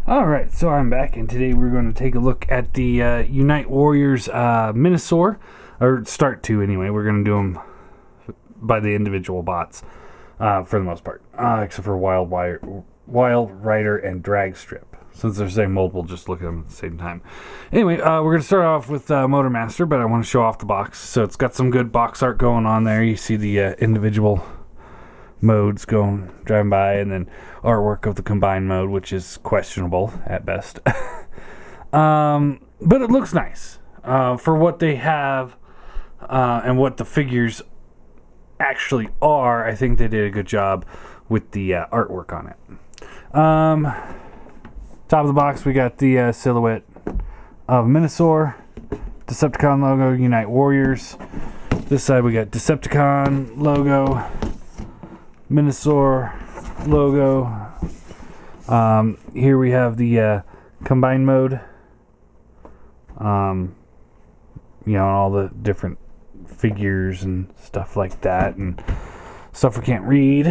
Alright, so I'm back, and today we're going to take a look at the Unite Warriors Minosaur, or start to anyway. We're going to do them by the individual bots, for the most part, except for Wild Rider and Drag Strip. Since they're saying multiple, just look at them at the same time. Anyway, we're going to start off with Motormaster, but I want to show off the box. So it's got some good box art going on there. You see the individual modes driving by, and then artwork of the combined mode, which is questionable at best. But it looks nice for what they have and what the figures actually are. I think they did a good job with the artwork on it. Top of the box, we got the silhouette of Minosaur, Decepticon logo, Unite Warriors. This side we got Decepticon logo, Minosaur logo. Here we have the combined mode. All the different figures and stuff like that, and stuff we can't read.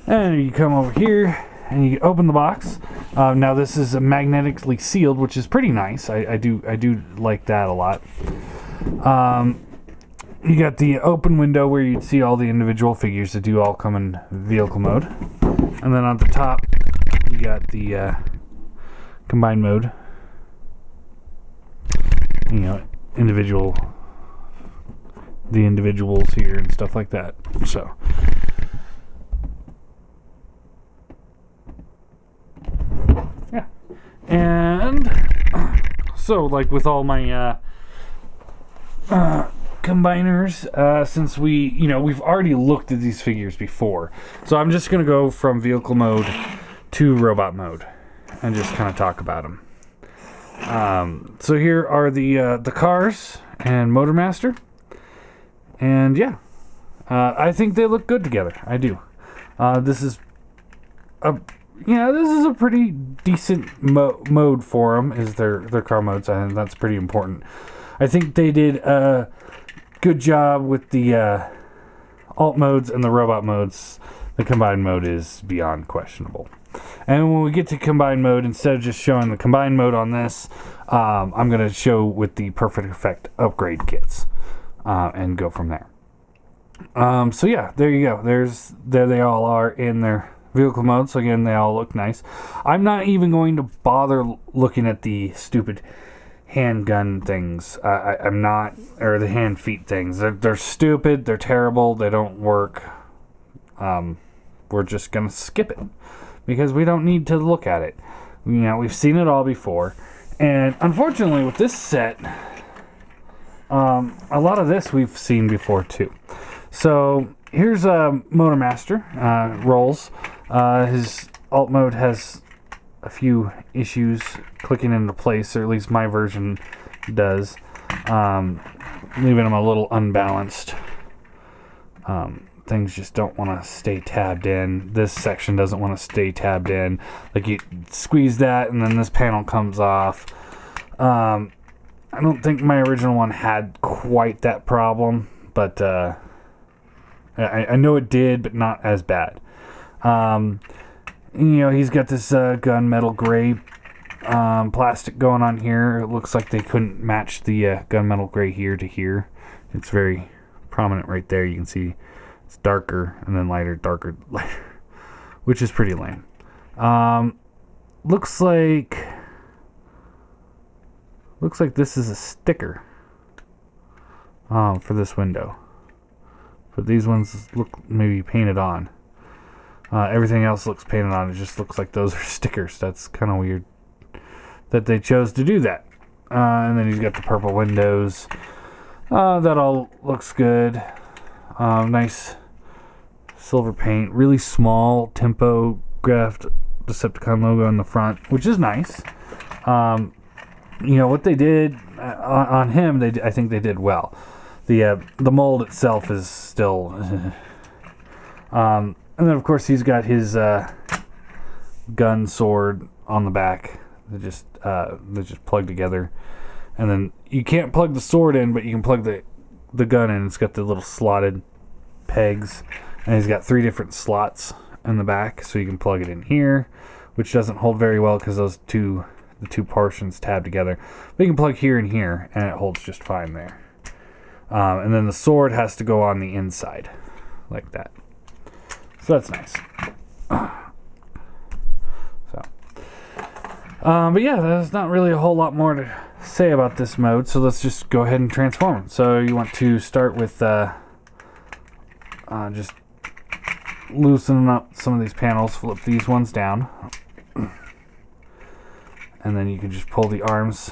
And you come over here and you open the box. Now this is magnetically sealed, which is pretty nice. I do like that a lot. You got the open window where you'd see all the individual figures that do all come in vehicle mode. And then on the top, you got the combined mode. The individuals here and stuff like that. So, yeah. And so, like with all my combiners, since we've already looked at these figures before, so I'm just gonna go from vehicle mode to robot mode and just kind of talk about them. So here are the cars and Motormaster, and yeah, I think they look good together. I do. This is a pretty decent mode for them. Is their car modes, and that's pretty important. I think they did a good job with the alt modes and the robot modes. The combined mode is beyond questionable. And when we get to combined mode, instead of just showing the combined mode on this, I'm going to show with the Perfect Effect upgrade kits and go from there. So yeah, there you go. There they all are in their vehicle mode. So again, they all look nice. I'm not even going to bother looking at the stupid handgun things. I'm not, or the hand feet things. They're stupid. They're terrible. They don't work. We're just gonna skip it because we don't need to look at it. We've seen it all before, and unfortunately, with this set, a lot of this we've seen before too. So here's Motormaster rolls. His alt mode has a few issues clicking into place, or at least my version does, leaving him a little unbalanced. Things just don't want to stay tabbed in. This section doesn't want to stay tabbed in. Like, you squeeze that and then this panel comes off. I don't think my original one had quite that problem, but I know it did, but not as bad. He's got this gunmetal gray plastic going on here. It looks like they couldn't match the gunmetal gray here to here. It's very prominent right there. You can see it's darker and then lighter, darker, lighter, which is pretty lame. Looks like this is a sticker for this window, but these ones look maybe painted on. Everything else looks painted on. It just looks like those are stickers. That's kind of weird that they chose to do that. And then he's got the purple windows. That all looks good. Nice silver paint. Really small tempo graphed Decepticon logo on the front, which is nice. What they did on him, I think they did well. The mold itself is still... and then, of course, he's got his gun sword on the back. They just plug together. And then you can't plug the sword in, but you can plug the gun in. It's got the little slotted pegs. And he's got 3 different slots in the back, so you can plug it in here, which doesn't hold very well because the two portions tab together. But you can plug here and here, and it holds just fine there. And then the sword has to go on the inside, like that. So that's nice. But yeah, there's not really a whole lot more to say about this mode, so let's just go ahead and transform. So you want to start with just loosening up some of these panels, flip these ones down, and then you can just pull the arms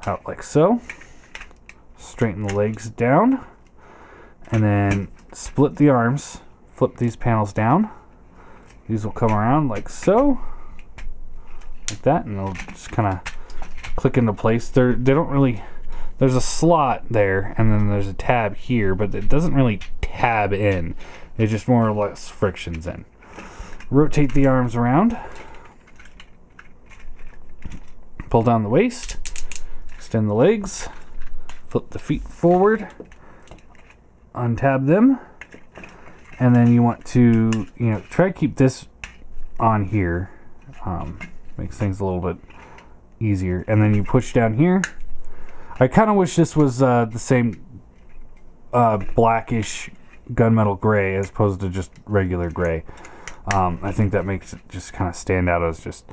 out like so, straighten the legs down, and then split the arms, flip these panels down. These will come around like so, like that, and they'll just kind of click into place. They don't really, there's a slot there, and then there's a tab here, but it doesn't really tab in. It's just more or less frictions in. Rotate the arms around, pull down the waist, extend the legs, flip the feet forward, untab them, and then you want to, try to keep this on here. Makes things a little bit easier. And then you push down here. I kind of wish this was the same blackish gunmetal gray as opposed to just regular gray. I think that makes it just kind of stand out as just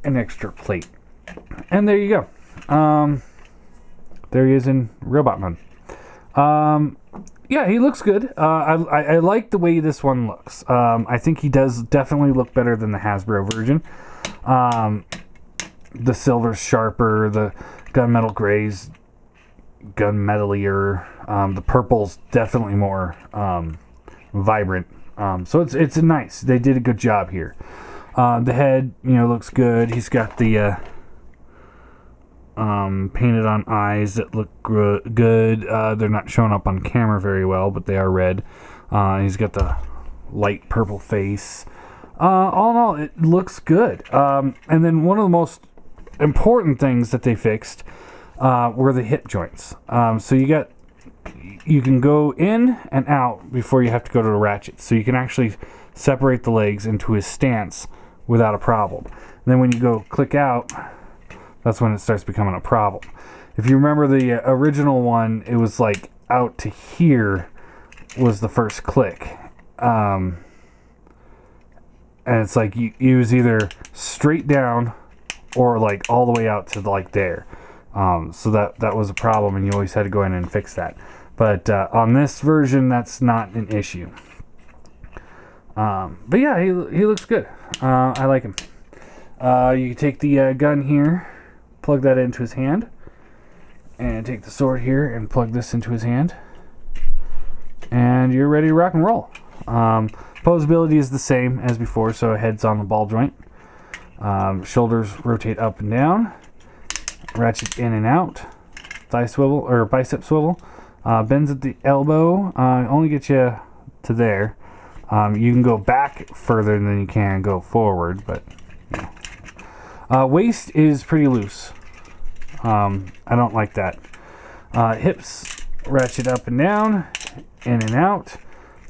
an extra plate. And there you go. There he is in robot mode. Yeah, he looks good. I like the way this one looks. I think he does definitely look better than the Hasbro version. The silver's sharper, the gunmetal gray's gunmetalier, the purple's definitely more vibrant. So it's nice. They did a good job here. The head, looks good. He's got the painted on eyes that look good. They're not showing up on camera very well, but they are red. He's got the light purple face. All in all, it looks good. And then one of the most important things that they fixed were the hip joints. So you can go in and out before you have to go to the ratchet. So you can actually separate the legs into his stance without a problem. And then when you go click out, that's when it starts becoming a problem. If you remember the original one, it was like out to here was the first click. And it's like you was either straight down or like all the way out to like there. So that was a problem, and you always had to go in and fix that. But on this version, that's not an issue. But yeah, he looks good. I like him. You can take the gun here, plug that into his hand, and take the sword here and plug this into his hand, and you're ready to rock and roll. Posability is the same as before, so head's on the ball joint. Shoulders rotate up and down, ratchet in and out, thigh swivel or bicep swivel, bends at the elbow, only get you to there. You can go back further than you can go forward, but waist is pretty loose. I don't like that. Hips ratchet up and down, in and out,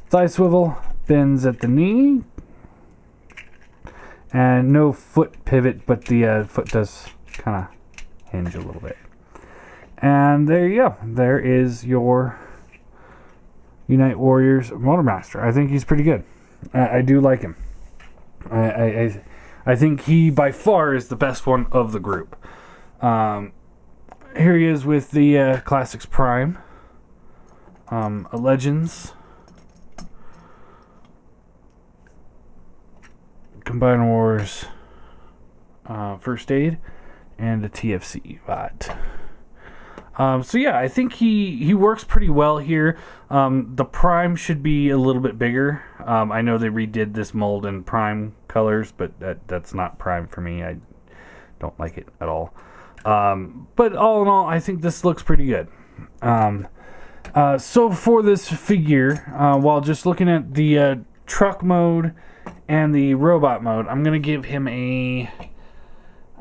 thigh swivel, bends at the knee, and no foot pivot, but the foot does kind of hinge a little bit. And there you go. There is your Unite Warriors Motormaster. I think he's pretty good. I do like him. I think he by far is the best one of the group. Here he is with the Classics Prime, a Legends, Combined Wars, First Aid, and a TFC bot. So yeah, I think he works pretty well here. The Prime should be a little bit bigger. I know they redid this mold in Prime colors, but that's not Prime for me. I don't like it at all. But all in all, I think this looks pretty good. So for this figure, while just looking at the truck mode and the robot mode, I'm gonna give him a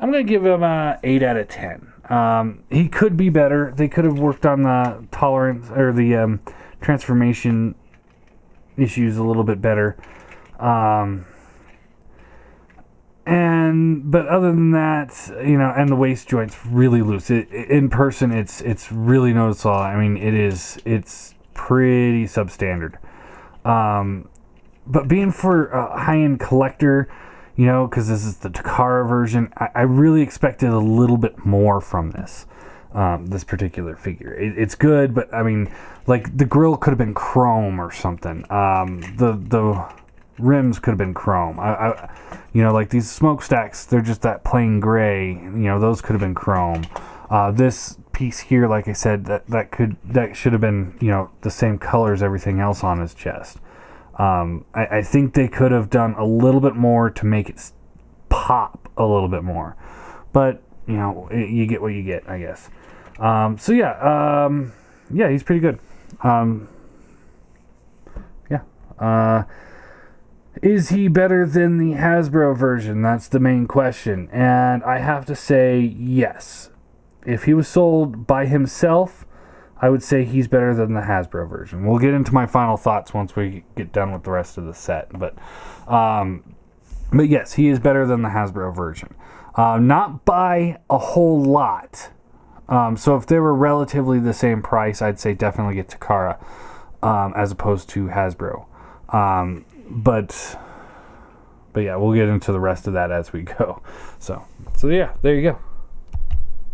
8 out of 10. He could be better. They could have worked on the tolerance or the transformation issues a little bit better. But other than that, and the waist joint's really loose. In person, it's really noticeable. I mean, it's pretty substandard. But being for a high-end collector, because this is the Takara version, I really expected a little bit more from this particular figure. It's good, but I mean, like, the grill could have been chrome or something. The rims could have been chrome. Like these smokestacks, they're just that plain gray. Those could have been chrome. This piece here, like I said, that should have been the same color as everything else on his chest. I think they could have done a little bit more to make it pop a little bit more, but you get what you get, I guess. Yeah, he's pretty good. Is he better than the Hasbro version? That's the main question. And I have to say yes. If he was sold by himself, I would say he's better than the Hasbro version. We'll get into my final thoughts once we get done with the rest of the set. But yes, he is better than the Hasbro version. Not by a whole lot. So if they were relatively the same price, I'd say definitely get Takara as opposed to Hasbro. But yeah, we'll get into the rest of that as we go. So yeah, there you go.